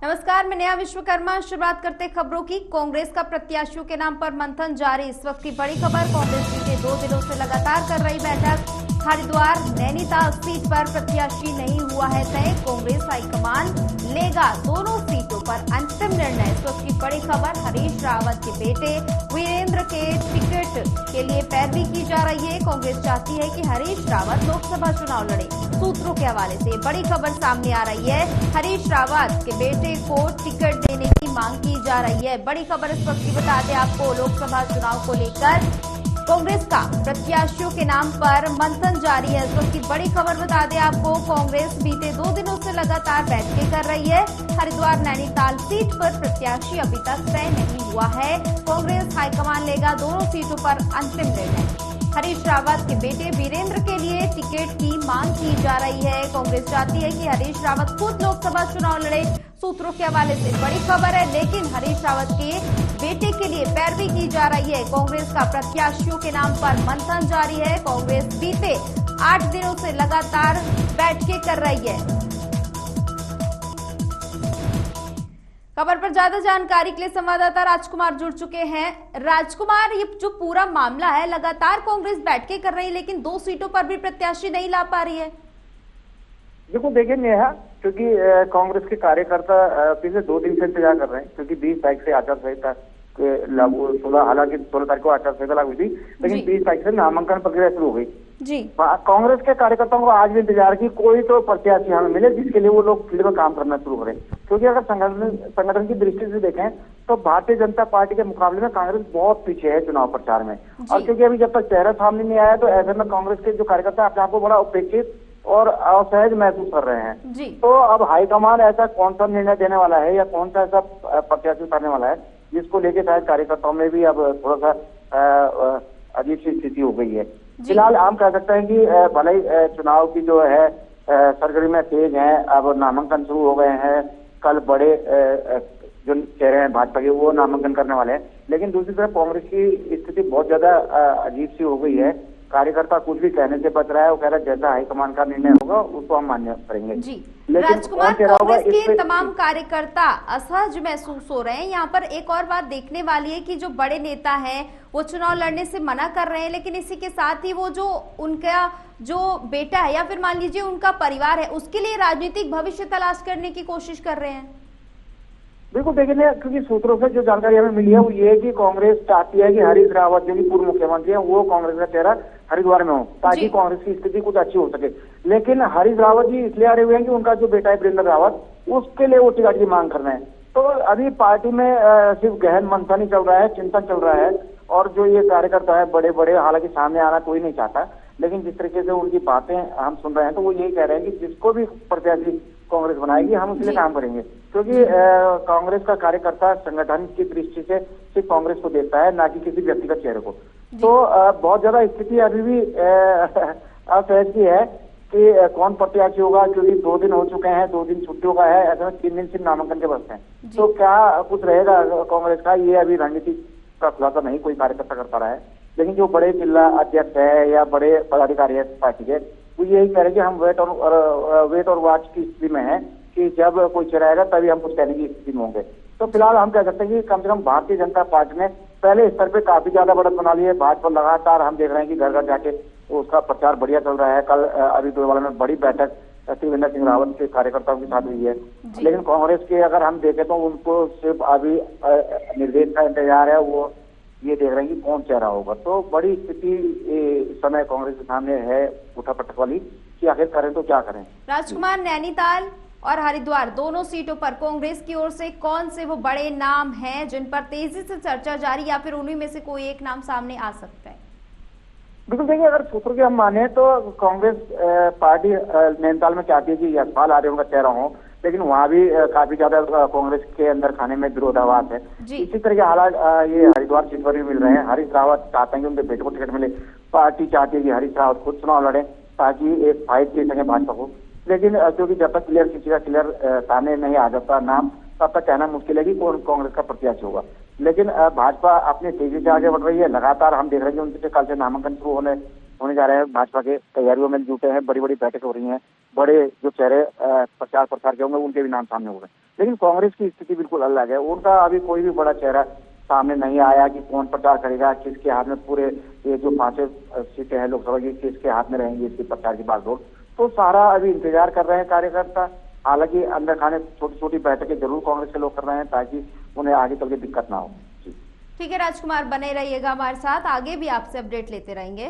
नमस्कार, मैं नेहा विश्वकर्मा। शुरुआत करते खबरों की। कांग्रेस का प्रत्याशियों के नाम पर मंथन जारी। इस वक्त की बड़ी खबर, कांग्रेस बीते 2 दिनों से लगातार कर रही बैठक। हरिद्वार नैनीताल सीट पर प्रत्याशी नहीं हुआ है तय। कांग्रेस हाईकमान लेगा दोनों सीटों पर अंतिम निर्णय। इस वक्त की बड़ी खबर, हरीश रावत के बेटे वीरेंद्र के टिकट के लिए पैरवी की जा रही है। कांग्रेस चाहती है कि हरीश रावत लोकसभा चुनाव लड़े। सूत्रों के हवाले से बड़ी खबर सामने आ रही है। हरीश रावत के बेटे को टिकट देने की मांग की जा रही है। बड़ी खबर इस वक्त की बता दें आपको, लोकसभा चुनाव को लेकर कांग्रेस का प्रत्याशियों के नाम पर मंथन जारी है। इस वक्त की बड़ी खबर बता दें आपको, कांग्रेस बीते 2 दिनों से लगातार बैठकें कर रही है। हरिद्वार नैनीताल सीट पर प्रत्याशी अभी तक तय नहीं हुआ है। कांग्रेस हाईकमान लेगा दोनों सीटों पर अंतिम निर्णय। हरीश रावत के बेटे वीरेंद्र के लिए टिकट की मांग की जा रही है। कांग्रेस चाहती है कि हरीश रावत खुद लोकसभा चुनाव लड़े। सूत्रों के हवाले से बड़ी खबर है, लेकिन हरीश रावत के बेटे के लिए पैरवी की जा रही है। कांग्रेस का प्रत्याशियों के नाम पर मंथन जारी है। कांग्रेस बीते 8 दिनों से लगातार बैठकें कर रही है। खबर पर ज्यादा जानकारी के लिए संवाददाता राजकुमार जुड़ चुके हैं। राजकुमार, ये जो पूरा मामला है, लगातार कांग्रेस बैठकें कर रही है, लेकिन 2 सीटों पर भी प्रत्याशी नहीं ला पा रही है। देखो देखिए नेहा, क्योंकि कांग्रेस के कार्यकर्ता पिछले 2 दिन से इंतजार कर रहे हैं, क्योंकि 20 तारीख से आचार संहिता लागू 16, हालांकि 16 तारीख को आचार संहिता लागू हुई थी, लेकिन 20 तारीख से नामांकन प्रक्रिया शुरू हो गई जी। कांग्रेस के कार्यकर्ताओं को आज भी इंतजार की कोई तो प्रत्याशी हमें मिले जिसके लिए वो लोग फील्ड में काम करना शुरू करें। क्योंकि अगर संगठन की दृष्टि से देखें तो भारतीय जनता पार्टी के मुकाबले में कांग्रेस बहुत पीछे है चुनाव प्रचार में। और क्योंकि अभी जब तक चेहरा सामने नहीं आया, तो ऐसे में कांग्रेस के जो कार्यकर्ता अपने आप को बड़ा उपेक्षित और असहज महसूस कर रहे हैं जी। तो अब हाईकमान ऐसा कौन सा निर्णय देने वाला है या कौन सा ऐसा प्रत्याशी उतारने वाला है जिसको लेके शायद कार्यकर्ताओं में भी अब थोड़ा सा अजीब सी स्थिति हो गई है। फिलहाल हम कह सकते हैं कि भले ही चुनाव की जो है सरगर्मियां तेज हैं, अब नामांकन शुरू हो गए हैं। कल बड़े जो चेहरे हैं भाजपा के वो नामांकन करने वाले हैं, लेकिन दूसरी तरफ कांग्रेस की स्थिति बहुत ज्यादा अजीब सी हो गई है। कार्यकर्ता कुछ भी कहने से बच रहा है, वो कह रहा है जैसा हाईकमान का निर्णय होगा उसको हम मान्य करेंगे जी। लेकिन राजकुमार, कांग्रेस के तमाम कार्यकर्ता असहज महसूस हो रहे हैं। यहाँ पर एक और बात देखने वाली है कि जो बड़े नेता हैं वो चुनाव लड़ने से मना कर रहे हैं, लेकिन इसी के साथ ही वो जो उनका जो बेटा है या फिर मान लीजिए उनका परिवार है, उसके लिए राजनीतिक भविष्य तलाश करने की कोशिश कर रहे हैं। बिल्कुल देखिए, क्योंकि सूत्रों से जो जानकारी हमें मिली है वो ये है कि कांग्रेस चाहती है कि हरीश रावत जो कि पूर्व मुख्यमंत्री है वो कांग्रेस का चेहरा हरिद्वार में हो, ताकि कांग्रेस की स्थिति कुछ अच्छी हो सके। लेकिन हरीश रावत जी इसलिए आ रहे हुए हैं कि उनका जो बेटा है वीरेंद्र रावत, उसके लिए वो टिकट की मांग कर रहे हैं। तो अभी पार्टी में सिर्फ गहन मंथन ही चल रहा है, चिंतन चल रहा है। और जो ये कार्यकर्ता है बड़े बड़े, हालांकि सामने आना कोई नहीं चाहता, लेकिन जिस तरीके से उनकी बातें हम सुन रहे हैं तो वो यही कह रहे हैं कि जिसको भी प्रत्याशी कांग्रेस बनाएगी हम उसके लिए काम करेंगे। क्योंकि कांग्रेस का कार्यकर्ता संगठन की दृष्टि से सिर्फ कांग्रेस को देखता है, ना कि किसी व्यक्तिगत चेहरे को। तो बहुत ज्यादा स्थिति अभी भी असहज की है कि कौन प्रत्याशी होगा, क्योंकि 2 दिन हो चुके हैं, 2 दिन छुट्टियों का है, ऐसे में 3 दिन सिर्फ नामांकन के बचते हैं। तो क्या कुछ रहेगा कांग्रेस का, ये अभी रणनीति का खुलासा नहीं कोई कार्यकर्ता कर पा रहा है। लेकिन जो बड़े जिला अध्यक्ष है या बड़े पदाधिकारी है पार्टी के, वो यही कह रहे हैं कि हम वेट और वॉच की स्थिति में है कि जब कोई चलाएगा तभी हम कुछ कहने की स्थिति में होंगे। तो फिलहाल हम कह सकते हैं कि कम से कम भारतीय जनता पार्टी ने पहले स्तर पे काफी ज्यादा बढ़त बना ली है। भाजपा लगातार हम देख रहे हैं कि घर घर जाके उसका प्रचार बढ़िया चल रहा है। कल अभी दोवाला में बड़ी बैठक त्रिवेंद्र सिंह रावत के कार्यकर्ताओं के साथ हुई है। लेकिन कांग्रेस के अगर हम देखें तो उनको सिर्फ अभी निर्देश का इंतजार है, वो ये देख रहे हैं कि कौन चेहरा होगा। तो बड़ी स्थिति इस समय कांग्रेस के सामने है उठापटक वाली कि आखिर करें तो क्या करें। राजकुमार, नैनीताल और हरिद्वार दोनों सीटों पर कांग्रेस की ओर से कौन से वो बड़े नाम हैं जिन पर तेजी से चर्चा जारी, या फिर उन्हीं में से कोई एक नाम सामने आ सकता है? बिल्कुल देखिए, अगर सूत्रों की हम माने तो कांग्रेस पार्टी नैनीताल में चाहती है कि यशपाल आर्य उनका चेहरा हो, लेकिन वहाँ भी काफी ज्यादा कांग्रेस के अंदर खाने में विरोधाभास है। इसी तरह के हालात ये हरिद्वार सीट पर भी मिल रहे हैं। हरीश रावत चाहते हैं कि उनके बेटे को टिकट मिले, पार्टी चाहती है कि हरीश रावत खुद चुनाव लड़े ताकि एक फाइट दे सके भाजपा को। लेकिन क्योंकि जब तक किसी का क्लियर सामने नहीं आ जाता नाम, तब तक कहना मुश्किल है कि कौन कांग्रेस का प्रत्याशी होगा। लेकिन भाजपा अपनी तेजी से आगे बढ़ रही है। लगातार हम देख रहे हैं कि उनके कल से नामांकन शुरू होने जा रहे हैं। भाजपा के तैयारियों में जुटे हैं, बड़ी बड़ी बैठक हो रही हैं। बड़े जो चेहरे प्रचार प्रसार के होंगे उनके भी नाम सामने हो गए। लेकिन कांग्रेस की स्थिति बिल्कुल अलग है। उनका अभी कोई भी बड़ा चेहरा सामने नहीं आया कि कौन प्रचार करेगा, किसके हाथ में पूरे ये जो 5 सीटें हैं लोकसभा की, किसके हाथ में रहेंगी इसकी प्रचार की बागडोर। तो सारा अभी इंतजार कर रहे हैं कार्यकर्ता। हालांकि अंदर खाने छोटी छोटी बैठकें जरूर कांग्रेस के लोग कर रहे हैं ताकि उन्हें आगे चल के दिक्कत ना हो। ठीक है राजकुमार, बने रहिएगा हमारे साथ, आगे भी आपसे अपडेट लेते रहेंगे।